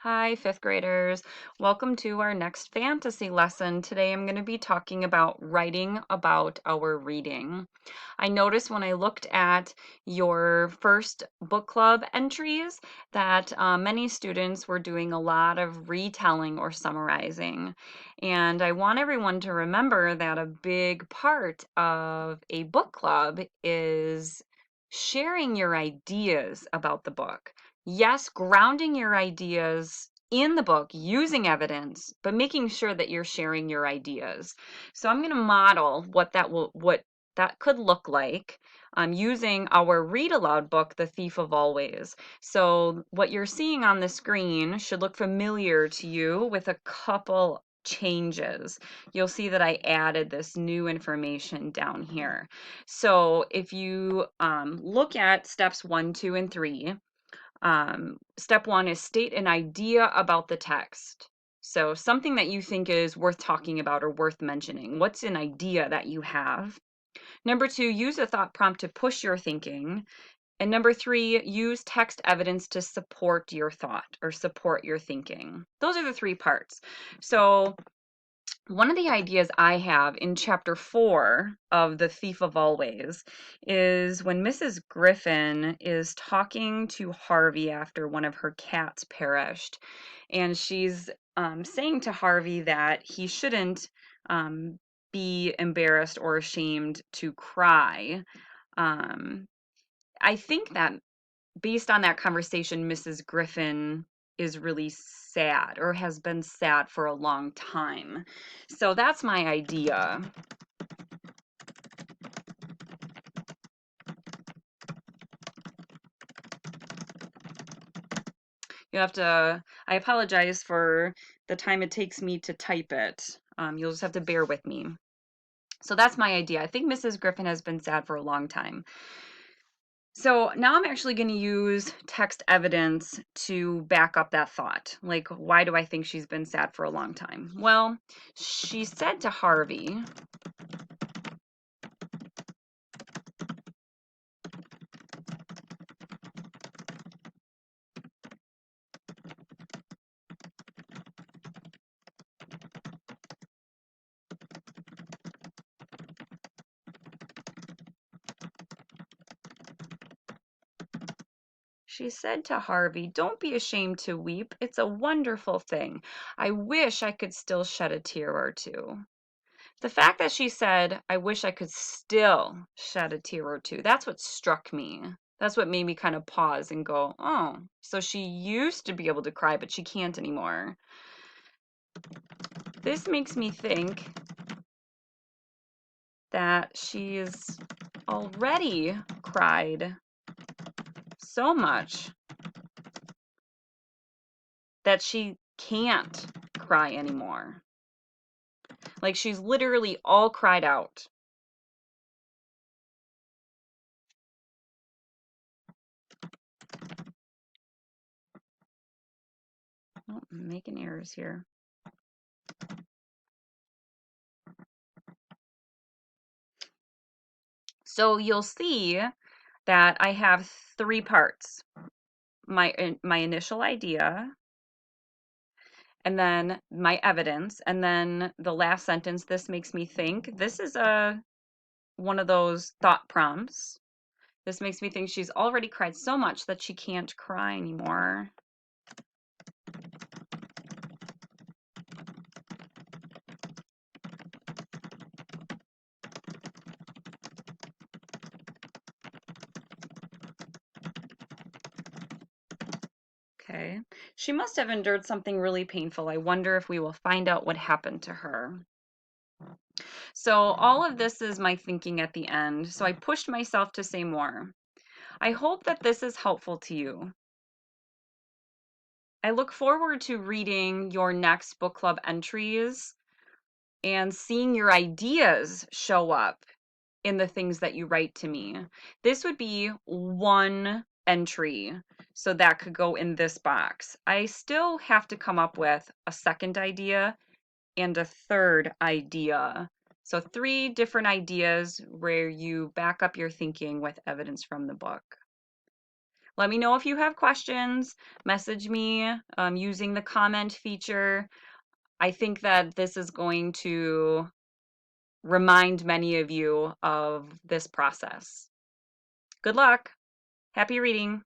Hi, fifth graders. Welcome to our next fantasy lesson. Today I'm going to be talking about writing about our reading. I noticed when I looked at your first book club entries that many students were doing a lot of retelling or summarizing. And I want everyone to remember that a big part of a book club is sharing your ideas about the book. Yes, grounding your ideas in the book using evidence, but making sure that you're sharing your ideas. So I'm going to model what that could look like using our read aloud book, The Thief of Always. So what you're seeing on the screen should look familiar to you with a couple changes. You'll see that I added this new information down here. So if you look at steps 1, 2, and 3, step 1 is state an idea about the text. So something that you think is worth talking about or worth mentioning. What's an idea that you have? Number 2, use a thought prompt to push your thinking. And number 3, use text evidence to support your thought or support your thinking. Those are the 3 parts. So one of the ideas I have in chapter 4 of The Thief of Always is when Mrs. Griffin is talking to Harvey after one of her cats perished. And she's saying to Harvey that he shouldn't be embarrassed or ashamed to cry. Um, I think that based on that conversation, Mrs. Griffin is really sad or has been sad for a long time. So that's my idea. I apologize for the time it takes me to type it. You'll just have to bear with me. So that's my idea. I think Mrs. Griffin has been sad for a long time. So now I'm actually going to use text evidence to back up that thought. Like, why do I think she's been sad for a long time? Well, she said to Harvey, "Don't be ashamed to weep. It's a wonderful thing. I wish I could still shed a tear or two." The fact that she said, "I wish I could still shed a tear or two," that's what struck me. That's what made me kind of pause and go, oh, so she used to be able to cry, but she can't anymore. This makes me think that she's already cried so much that she can't cry anymore. Like she's literally all cried out. Oh, I'm making errors here. So you'll see that I have 3 parts. My initial idea, and then my evidence, and then the last sentence, this makes me think. This is one of those thought prompts. This makes me think she's already cried so much that she can't cry anymore. Okay. She must have endured something really painful. I wonder if we will find out what happened to her. So all of this is my thinking at the end. So I pushed myself to say more. I hope that this is helpful to you. I look forward to reading your next book club entries and seeing your ideas show up in the things that you write to me. This would be one entry, so that could go in this box. I still have to come up with a second idea and a third idea. So 3 different ideas where you back up your thinking with evidence from the book. Let me know if you have questions. Message me using the comment feature. I think that this is going to remind many of you of this process. Good luck. Happy reading.